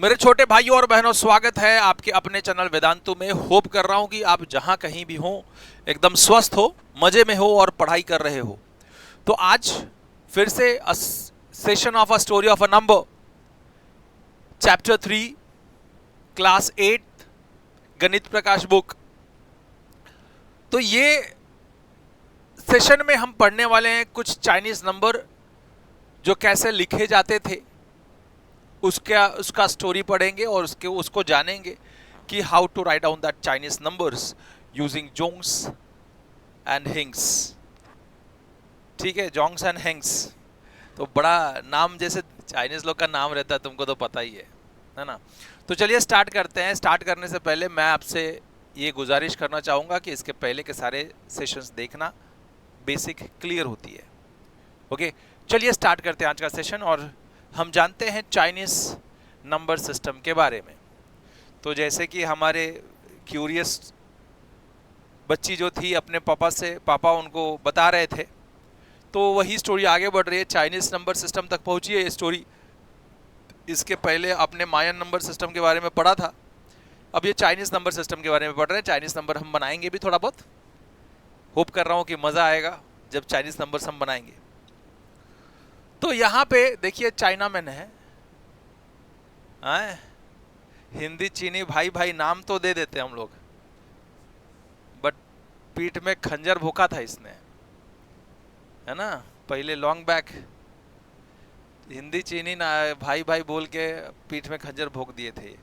मेरे छोटे भाइयों और बहनों, स्वागत है आपके अपने चैनल वेदांतु में। होप कर रहा हूं कि आप जहां कहीं भी हो एकदम स्वस्थ हो, मजे में हो और पढ़ाई कर रहे हो। तो आज फिर से session of a story of a number, chapter 3, class 8, गणित प्रकाश बुक। तो ये सेशन में हम पढ़ने वाले हैं कुछ चाइनीज नंबर जो कैसे लिखे जाते थे, उसका स्टोरी पढ़ेंगे और उसको जानेंगे कि how to write down that Chinese numbers using zongs and hengs. ठीक है, जोंग्स एंड हिंग्स तो बड़ा नाम, जैसे चाइनीज लोग का नाम रहता है, तुमको तो पता ही है ना। तो चलिए स्टार्ट करते हैं। स्टार्ट करने से पहले मैं आपसे ये गुजारिश करना चाहूँगा कि इसके पहले के सारे सेशंस देखना, बेसिक क्लियर होती है। ओके, चलिए स्टार्ट करते हैं आज का सेशन और हम जानते हैं चाइनीज नंबर सिस्टम के बारे में। तो जैसे कि हमारे क्यूरियस बच्ची जो थी, अपने पापा उनको बता रहे थे, तो वही स्टोरी आगे बढ़ रही है, चाइनीज नंबर सिस्टम तक पहुंची है ये स्टोरी। इसके पहले आपने मायन नंबर सिस्टम के बारे में पढ़ा था, अब ये चाइनीज नंबर सिस्टम के बारे में पढ़ रहे हैं। चाइनीज नंबर हम बनाएंगे भी थोड़ा बहुत। होप कर रहा हूँ कि मज़ा आएगा जब चाइनीज नंबर्स हम बनाएंगे। तो यहाँ पे देखिए, चाइना मैन है, हिंदी चीनी भाई भाई नाम तो दे देते हम लोग, बट पीठ में खंजर भोंका था इसने, है ना। पहले लॉन्ग बैक हिंदी चीनी ना भाई भाई बोल के पीठ में खंजर भोंक दिए थे।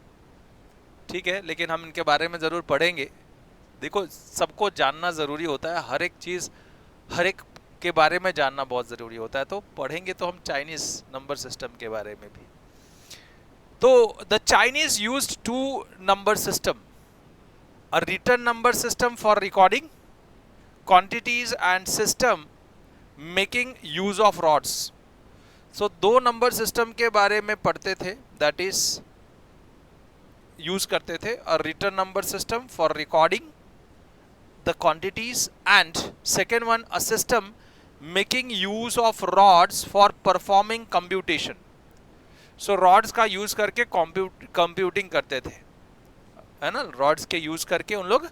ठीक है, लेकिन हम इनके बारे में ज़रूर पढ़ेंगे। देखो, सबको जानना ज़रूरी होता है, हर एक चीज़ हर एक के बारे में जानना बहुत ज़रूरी होता है। तो पढ़ेंगे तो हम चाइनीज़ नंबर सिस्टम के बारे में भी। तो the Chinese used to number system, a written number system for recording quantities and system making use of rods. So दो नंबर सिस्टम के बारे में पढ़ते थे, that is यूज करते थे, a written number system for recording the quantities and second one a system making use of rods for performing computation. So rods का use करके कंप्यूटिंग करते थे, है ना। रॉड्स के यूज करके उन लोग,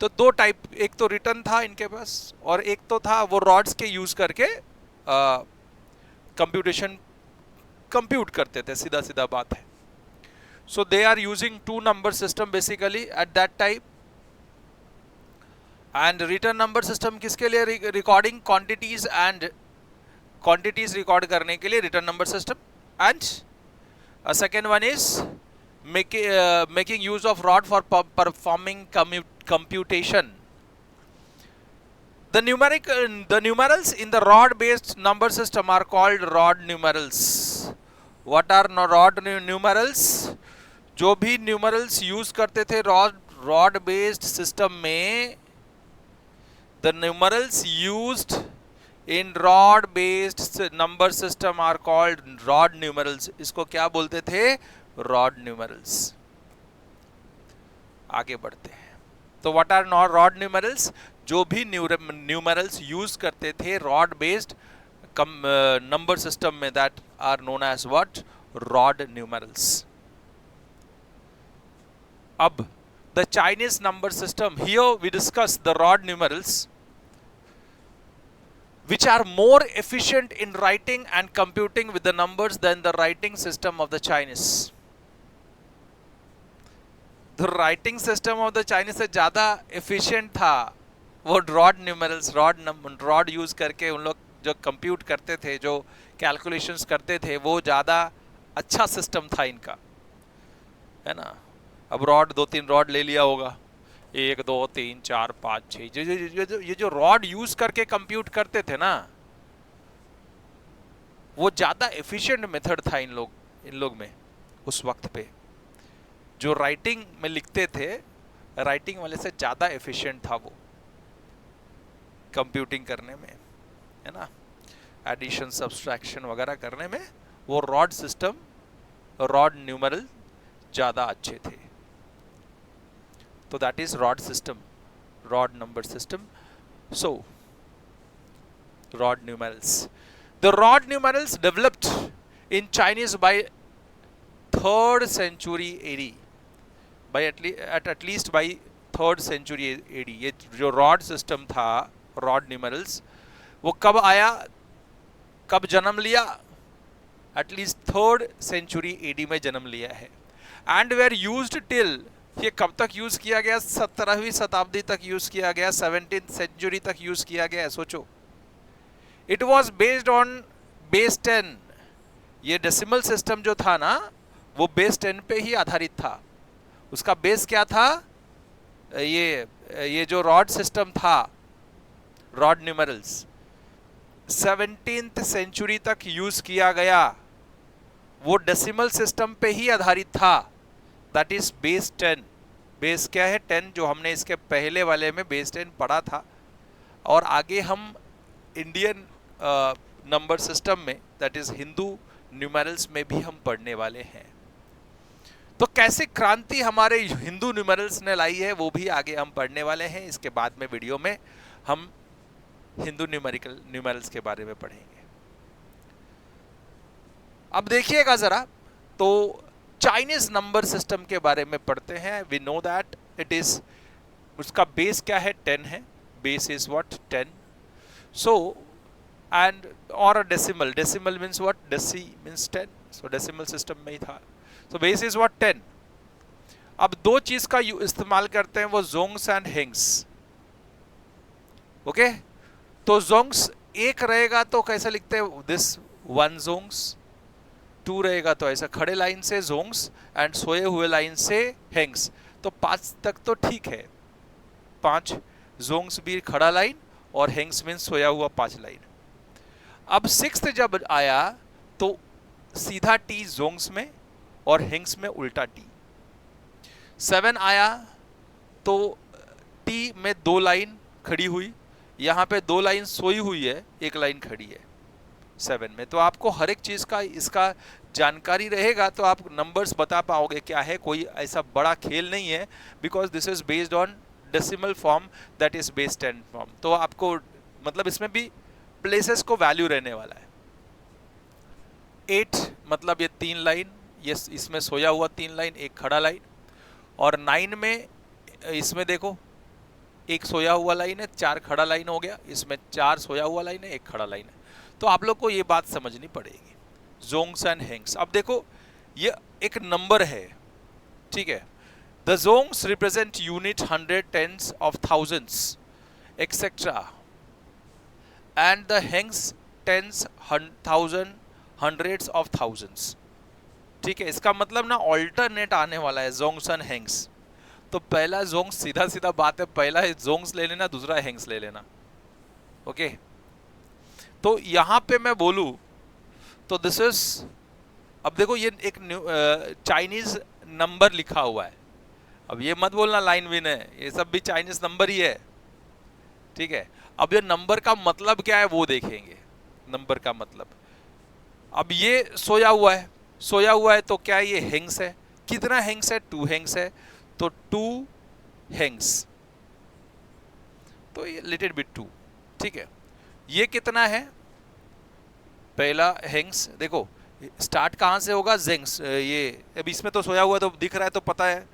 तो दो टाइप, एक तो रिटर्न था इनके पास और एक तो था वो रॉड्स के यूज करके कंप्यूटेशन कंप्यूट करते थे। सीधा सीधा बात है। So they are using two number system basically at that time. And written number system किसके लिए? Recording quantities, and quantities record करने के लिए written number system. And second one is making use of rod for performing computation. The numerals in the rod based number system are called rod numerals. What are rod numerals? जो भी numerals use करते थे rod based system में, the numerals used in rod based number system are called rod numerals. इसको क्या बोलते थे? Rod numerals. आगे बढ़ते हैं। तो व्हाट आर रॉड न्यूमरल्स? जो भी न्यूमरल्स यूज करते थे रॉड बेस्ड नंबर सिस्टम में, that are known as what? Rod numerals. अब the Chinese number system, here we discuss the rod numerals which are more efficient in writing and computing with the numbers than the writing system of the Chinese. The writing system of the Chinese से ज़्यादा efficient था वो rod numerals, rod use करके उन लोग जो compute करते थे, जो कैलकुलेशंस करते थे, वो ज़्यादा अच्छा सिस्टम था इनका, है ना। अब रॉड 2-3 रॉड ले लिया होगा, 1 2 3 4 5 6, ये जो रॉड यूज करके कंप्यूट करते थे ना, वो ज्यादा एफिशिएंट मेथड था इन लोग में उस वक्त पे। जो राइटिंग में लिखते थे, राइटिंग वाले से ज्यादा एफिशिएंट था वो कंप्यूटिंग करने में, है ना। एडिशन सब्सट्रैक्शन वगैरह करने में वो रॉड सिस्टम, रॉड न्यूमरल ज्यादा अच्छे थे। So that is rod system, rod number system. So rod numerals. The rod numerals developed in Chinese by 3rd century AD, at least by 3rd century AD। ये जो rod system था, rod numerals, वो कब आया, कब जन्म लिया? At least 3rd century AD में जन्म लिया है। एंड वेर यूज्ड टिल, ये कब तक यूज किया गया? 17वीं शताब्दी तक यूज किया गया, 17th century तक यूज किया गया। सोचो, it was based on base 10। ये डेसिमल सिस्टम जो था ना, वो बेस 10 पे ही आधारित था। उसका बेस क्या था? ये जो रॉड सिस्टम था, रॉड न्यूमेरल्स, 17th century तक यूज किया गया, वो डेसिमल सिस्टम पे ही आधारित था। That is base 10। बेस क्या है? 10, जो हमने इसके पहले वाले में बेस 10 पढ़ा था। और आगे हम इंडियन नंबर सिस्टम में, दैट इज हिंदू न्यूमेरल्स में भी हम पढ़ने वाले हैं। तो कैसे क्रांति हमारे हिंदू न्यूमेरल्स ने लाई है, वो भी आगे हम पढ़ने वाले हैं। इसके बाद में वीडियो में हम हिंदू न्यूमेरल्स के बारे में पढ़ेंगे। अब देखिएगा जरा, तो चाइनीज नंबर सिस्टम के बारे में पढ़ते हैं। We know that it is, उसका बेस क्या है? 10 है। Base is what? 10। So and और decimal, decimal means what? Deci means 10। So decimal system में ही था। So base is what? 10। अब दो चीज का इस्तेमाल करते हैं, वो जोंग्स एंड हेंग्स। ओके, तो जोंग्स एक रहेगा तो कैसे लिखते हैं? दिस 1 जोंग्स। 2 रहेगा तो ऐसा खड़े लाइन से जोंग्स, एंड सोए हुए लाइन से हेंग्स। तो 5 तक तो ठीक है, 5 जोंग्स भी खड़ा लाइन, और हेंग्स मीन्स सोया हुआ 5 लाइन। अब 6th जब आया तो सीधा टी जोंग्स में और हेंग्स में उल्टा टी। 7 आया तो टी में 2 लाइन खड़ी हुई, यहाँ पे 2 लाइन सोई हुई है, 1 लाइन खड़ी है 7 में। तो आपको हर एक चीज का इसका जानकारी रहेगा तो आप नंबर्स बता पाओगे क्या है। कोई ऐसा बड़ा खेल नहीं है, because this is based on decimal form, that is base 10 form. तो आपको मतलब इसमें भी प्लेसेस को वैल्यू रहने वाला है। 8 मतलब ये 3 लाइन, ये इसमें सोया हुआ 3 लाइन, 1 खड़ा लाइन। और 9 में इसमें देखो, 1 सोया हुआ लाइन है, 4 खड़ा लाइन हो गया। इसमें 4 सोया हुआ लाइन है, 1 खड़ा लाइन है। तो आप लोग को ये बात समझनी पड़ेगी, जोंग्स एंड हेंग्स। अब देखो, ये एक नंबर है, ठीक है। The jongs represent unit, 100, tens of thousands etcetera, and the hengs tens, 1000, hundreds of thousands. ठीक है, इसका मतलब ना ऑल्टरनेट आने वाला है जोंग्स एंड हेंग्स। तो पहला जोंग्स, सीधा सीधा बात है, पहला जोंग्स ले लेना, दूसरा हेंग्स ले लेना। ओके, तो यहां पे मैं बोलूं तो दिस इज, अब देखो ये एक चाइनीज नंबर लिखा हुआ है। अब ये मत बोलना लाइन विन है, ये सब भी चाइनीज नंबर ही है, ठीक है। अब ये नंबर का मतलब क्या है वो देखेंगे। नंबर का मतलब, अब ये सोया हुआ है, सोया हुआ है तो क्या ये हेंग्स है? कितना हेंग्स है? 2 हेंग्स है, तो 2 हेंग्स, तो ये लिटिल बिट 2, ठीक है। ये कितना है? पहला हेंग्स, देखो स्टार्ट कहां से होगा? जेंग्स। ये अब इसमें तो सोया हुआ तो दिख रहा है, तो पता है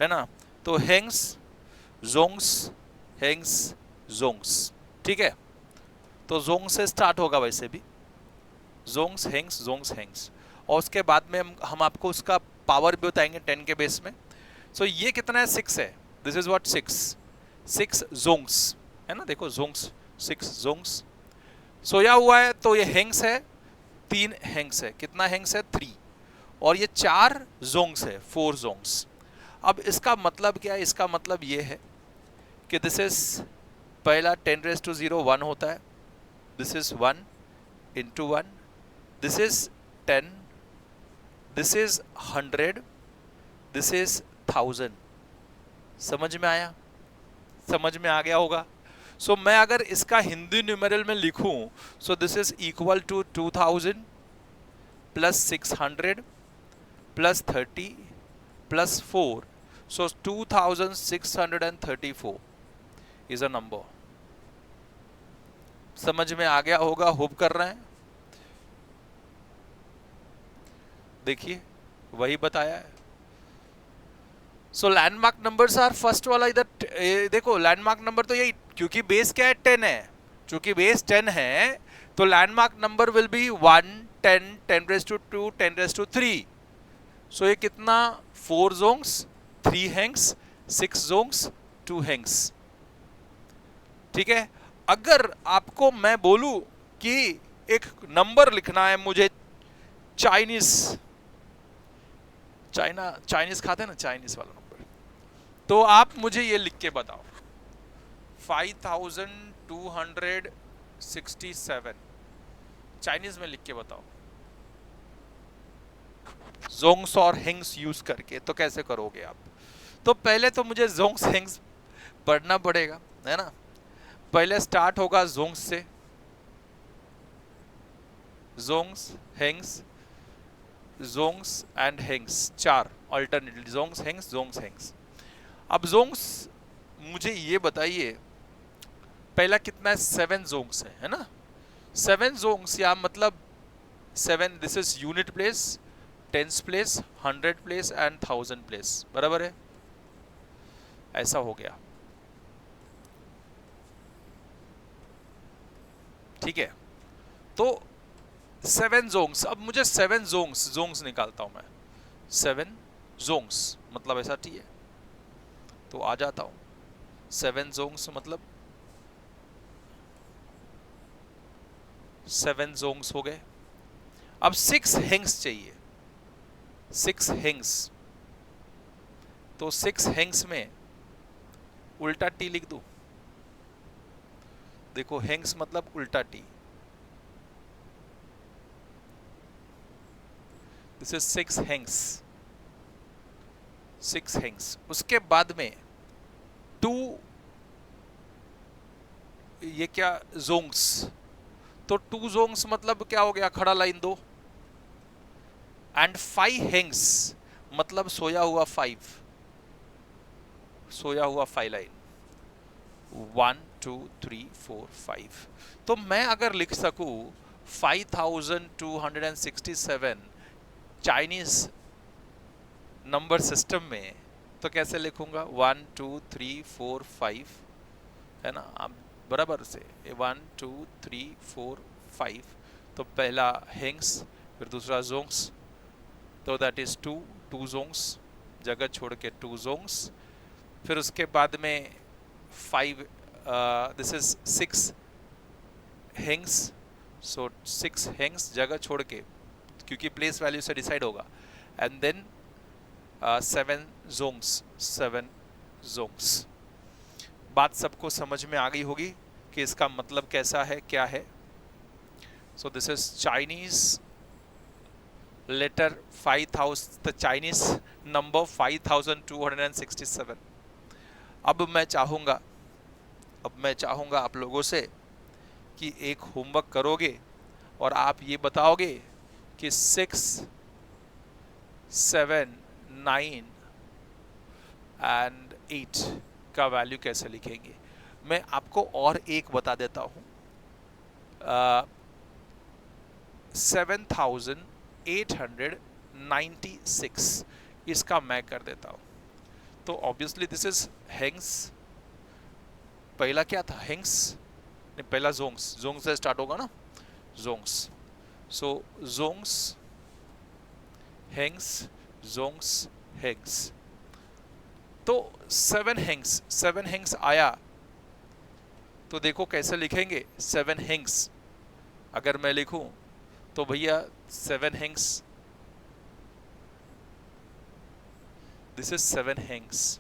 ना। तो हेंग्स, जोंग्स, हेंग्स, जोंग्स, ठीक है। तो जोंग से स्टार्ट होगा वैसे भी, जोंग्स, हेंग्स, जोंग्स, हेंग्स। और उसके बाद में हम आपको उसका पावर भी बताएंगे 10 के बेस में। सो ये कितना है? 6 है। This is what? 6 जोंग्स है ना। देखो जोंग्स, 6 जोंग्स। सोया हुआ है तो ये हेंग्स है, 3 हेंग्स है। कितना हेंग्स है? 3। और ये 4 जोंग्स है, 4 जोंग्स। अब इसका मतलब क्या है? इसका मतलब ये है कि दिस इज, पहला 10⁻0 1 होता है, this is 1 into 1, this is 10, this is 100, this is 1000। समझ में आया? समझ में आ गया होगा। सो मैं अगर इसका हिंदी न्यूमेरल में लिखूं, so this is equal to 2000 plus 600 plus 30 plus 4, so 2634 is a number. समझ में आ गया होगा, होप कर रहे हैं। देखिए वही बताया है। सो लैंडमार्क नंबर्स आर फर्स्ट वाला इधर देखो, लैंडमार्क नंबर तो यही, क्योंकि बेस क्या है 10 है, क्योंकि बेस 10 है तो लैंडमार्क नंबर विल बी 1, 10, 10⁻², 10⁻3। सो ये कितना, 4 जोंग्स, 3 हैंग्स, 6 जोंग्स, 2 हैंग्स। ठीक है। अगर आपको मैं बोलूं कि एक नंबर लिखना है मुझे, चाइनीज खाते हैं ना, चाइनीज वाला नंबर, तो आप मुझे ये लिख के बताओ, 5267 चाइनीज में लिख के बताओ, जोंग्स और हिंग्स यूज करके। तो कैसे करोगे आप? तो पहले तो मुझे जोंग्स हिंग्स पढ़ना पड़ेगा, है ना। पहले स्टार्ट होगा जोंग्स से, जोंग्स, हिंग्स, जोंग्स एंड हिंग्स, 4 अल्टरनेटिव, जोंग्स हिंग्स, जोंग्स हिंग्स। अब जोंग्स मुझे ये बताइए, पहला कितना है, 7 जोंग्स है ना। 7 जोंग्स या मतलब 7, this is unit place, tens place, 100 place and 1000 place, बराबर है। ऐसा हो गया, ठीक है। तो 7 जोंग्स, अब मुझे 7 जोंग्स निकालता हूं मैं, 7 जोंग्स मतलब ऐसा टी है, तो आ जाता हूं 7 जोंग्स मतलब 7 जोंग्स हो गए। अब 6 हिंग्स चाहिए, 6 हिंग्स, तो 6 हिंग्स में उल्टा टी लिख दूं। देखो हिंग्स मतलब उल्टा टी, दिस इज 6 हिंग्स, 6 हिंग्स। उसके बाद में 2, ये क्या, जोंग्स, तो 2 जोंग्स मतलब क्या हो गया, खड़ा लाइन 2, एंड 5 हिंग्स मतलब सोया हुआ 5, सोया हुआ 5 लाइन, 1 2 3 4 5। तो मैं अगर लिख सकूं 5267 चाइनीज नंबर सिस्टम में, तो कैसे लिखूंगा, 1 2 3 4 5, है ना, बराबर से 1 2 3 4 5। तो पहला हिंग्स, फिर दूसरा जोंग्स, तो दैट इज 2 जोंग्स, जगह छोड़ के 2 जोंग्स। फिर उसके बाद में 5, दिस इज 6 हिंग्स, सो 6 हिंग्स जगह छोड़ के, क्योंकि प्लेस वैल्यू से डिसाइड होगा, एंड देन 7 जोंग्स, 7 जोंग्स। बात सबको समझ में आ गई होगी कि इसका मतलब कैसा है, क्या है। So this is Chinese letter 5000, the Chinese number 5267। अब मैं चाहूंगा आप लोगों से कि एक होमवर्क करोगे और आप ये बताओगे कि 6, 7, 9 एंड 8 का वैल्यू कैसे लिखेंगे। मैं आपको और एक बता देता हूं, 7896 इसका मैं कर देता हूं। तो ऑब्वियसली दिस इज हिंग्स, पहला क्या था, हिंग्स नहीं, पहला जोंग्स से स्टार्ट होगा ना, जोंग्स। सो जोंग्स हिंग्स, जोंग्स हिंग्स, तो 7 हिंग्स आया, तो देखो कैसे लिखेंगे 7 हिंग्स। अगर मैं लिखूं तो भैया 7 हिंग्स, दिस इज 7 हिंग्स।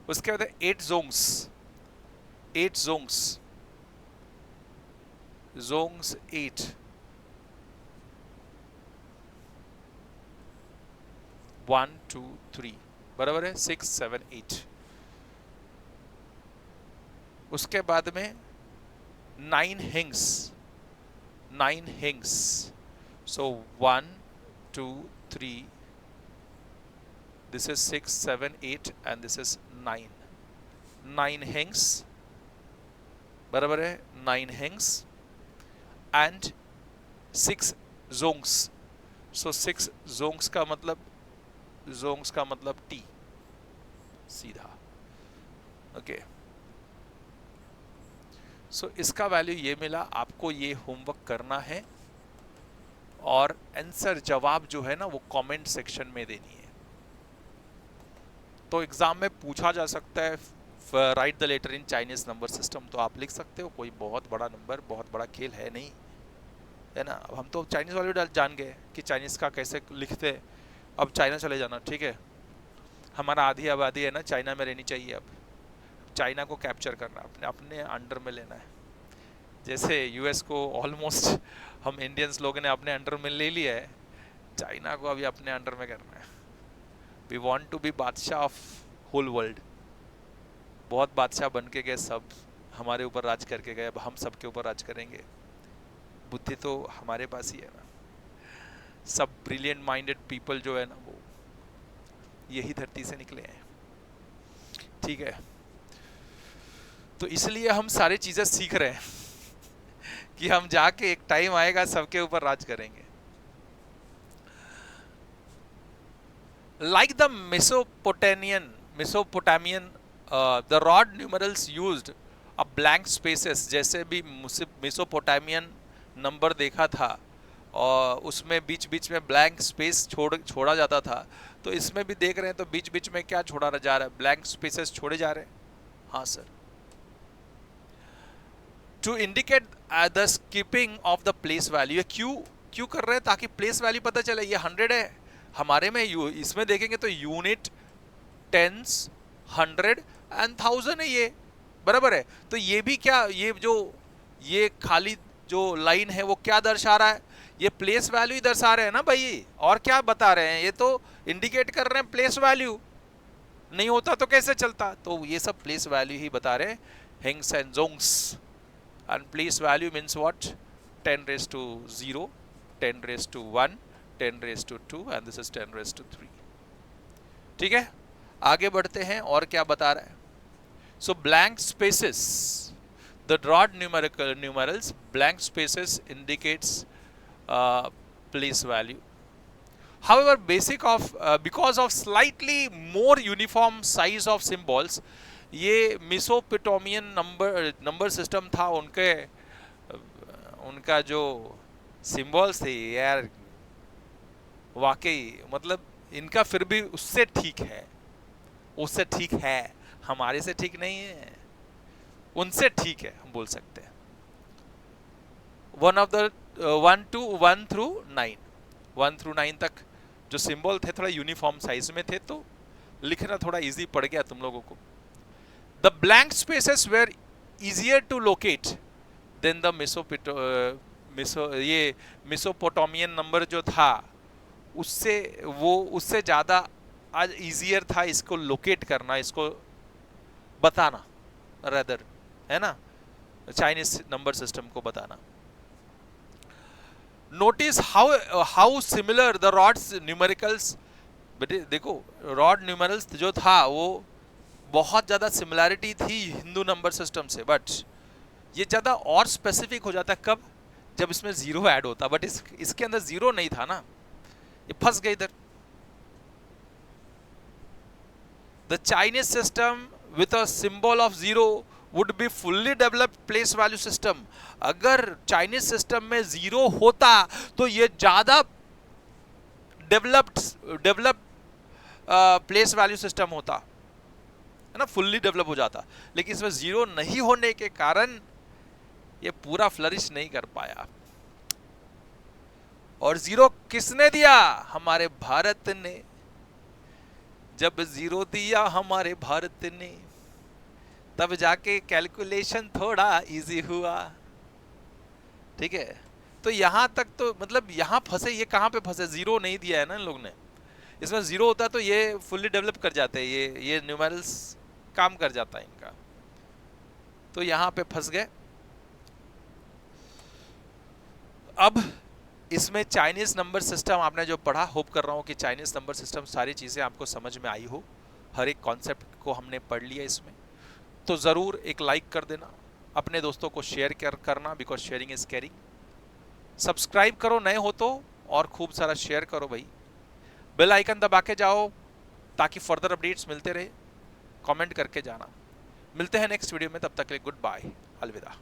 उसके बाद 8 जोंग्स, 8 जोंग्स, जोंग्स 8, 1 2 3, बराबर है 6 7 8। उसके बाद में 9 हिंग्स, 9 हिंग्स, सो 1 2 3, this is 6 7 8 and this is 9, 9 हिंग्स, बराबर है 9 हिंग्स एंड 6 जोंग्स। सो 6 जोंग्स का मतलब जोंग्स का मतलब टी सीधा। ओके सो इसका वैल्यू ये मिला, आपको ये होमवर्क करना है और आंसर जवाब जो है ना वो कमेंट सेक्शन में देनी है। तो एग्जाम में पूछा जा सकता है write the letter in Chinese number system, तो आप लिख सकते हो, कोई बहुत बड़ा नंबर बहुत बड़ा खेल है नहीं, है ना। अब हम तो चाइनीज वाले भी जान गए कि चाइनीज का कैसे लिखते हैं। अब चाइना चले जाना, ठीक है, हमारा आधी आबादी है ना चाइना में रहनी चाहिए। अब चाइना को कैप्चर करना, अपने अपने अंडर में लेना है। जैसे यूएस को ऑलमोस्ट हम इंडियंस लोगों ने अपने अंडर में ले लिया है, चाइना को अभी अपने अंडर में करना है। वी वांट टू बी बादशाह ऑफ होल वर्ल्ड। बहुत बादशाह बन के गए, सब हमारे ऊपर राज करके गए, अब हम सबके ऊपर राज करेंगे। बुद्धि तो हमारे पास ही है ना, सब ब्रिलियंट माइंडेड पीपल जो है ना वो यही धरती से निकले हैं, ठीक है। तो इसलिए हम सारी चीजें सीख रहे हैं कि हम जाके एक टाइम आएगा सबके ऊपर राज करेंगे। Like the Mesopotamian, the rod numerals used a blank spaces, जैसे भी मेसोपोटामियन नंबर देखा था और उसमें बीच बीच में ब्लैंक स्पेस छोड़ा जाता था, तो इसमें भी देख रहे हैं तो बीच बीच में क्या छोड़ा जा रहा है, ब्लैंक स्पेसेस छोड़े जा रहे हैं। हाँ sir, to indicate the skipping of the place value. क्यों कर रहे हैं, ताकि प्लेस वैल्यू पता चले। ये 100 है हमारे में, इसमें देखेंगे तो यूनिट, टेंस, 100 एंड 1000 है ये, बराबर है। तो ये भी क्या, ये खाली जो लाइन है वो क्या दर्शा रहा है, ये प्लेस वैल्यू ही दर्शा रहे हैं ना भाई, और क्या बता रहे हैं, ये तो इंडिकेट कर रहे हैं प्लेस वैल्यू। नहीं होता तो कैसे चलता, तो ये सब प्लेस वैल्यू ही बता रहे हैं, hings and jongs. And place value means what, 10 raised to 0, 10 raised to 1, 10 raised to 2 and this is 10 raised to 3। ठीक है, आगे बढ़ते हैं और क्या बता रहा है। सो blank spaces, the rod numerals, blank spaces indicates place value. However, because of slightly more uniform size of symbols, ये मेसोपोटामियन नंबर सिस्टम था, उनका जो सिंबल्स थे यार, वाकई मतलब इनका फिर भी उससे ठीक है, हमारे से ठीक नहीं है, उनसे ठीक है हम बोल सकते हैं। 1 through 9 तक जो सिंबल थे थोड़ा यूनिफॉर्म साइज में थे, तो लिखना थोड़ा इजी पड़ गया तुम लोगों को। The blank spaces were easier to locate than the Mesopotamian number जो था उससे ज़्यादा आज इजियर था इसको लोकेट करना, इसको बताना, रेदर, है ना, चाइनीज नंबर सिस्टम को बताना। Notice how similar the rods numericals. देखो रॉड न्यूमेरल्स जो था वो बहुत ज़्यादा सिमिलैरिटी थी हिंदू नंबर सिस्टम से, बट ये ज़्यादा और स्पेसिफिक हो जाता कब, जब इसमें जीरो ऐड होता, बट इसके अंदर जीरो नहीं था ना, ये फंस गए इधर। The Chinese system with a symbol of zero would be fully developed place value system. अगर चाइनीज सिस्टम में जीरो होता तो ये ज्यादा डेवलप्ड प्लेस वैल्यू सिस्टम होता, है ना, फुल्ली डेवलप हो जाता। लेकिन इसमें जीरो नहीं होने के कारण ये पूरा फ्लरिश नहीं कर पाया। और जीरो किसने दिया, हमारे भारत ने। जब जीरो दिया हमारे भारत ने, तब जाके कैलकुलेशन थोड़ा इजी हुआ। ठीक है, तो यहां तक तो मतलब यहां फंसे, ये कहां पे फंसे, जीरो नहीं दिया है ना इन लोग ने। इसमें जीरो होता तो ये फुल्ली डेवलप कर जाते, ये न्यूमेरल्स काम कर जाता है इनका, तो यहां पे फंस गए। अब इसमें चाइनीज नंबर सिस्टम आपने जो पढ़ा, होप कर रहा हूं कि चाइनीज नंबर सिस्टम सारी चीजें आपको समझ में आई हो, हर एक कॉन्सेप्ट को हमने पढ़ लिया इसमें। तो ज़रूर एक लाइक कर देना, अपने दोस्तों को शेयर करना, because sharing is caring. Subscribe करो नए हो तो, और खूब सारा शेयर करो भाई। बेल आइकन दबा के जाओ ताकि फर्दर अपडेट्स मिलते रहे। कमेंट करके जाना। मिलते हैं नेक्स्ट वीडियो में, तब तक के लिए गुड बाय, अलविदा।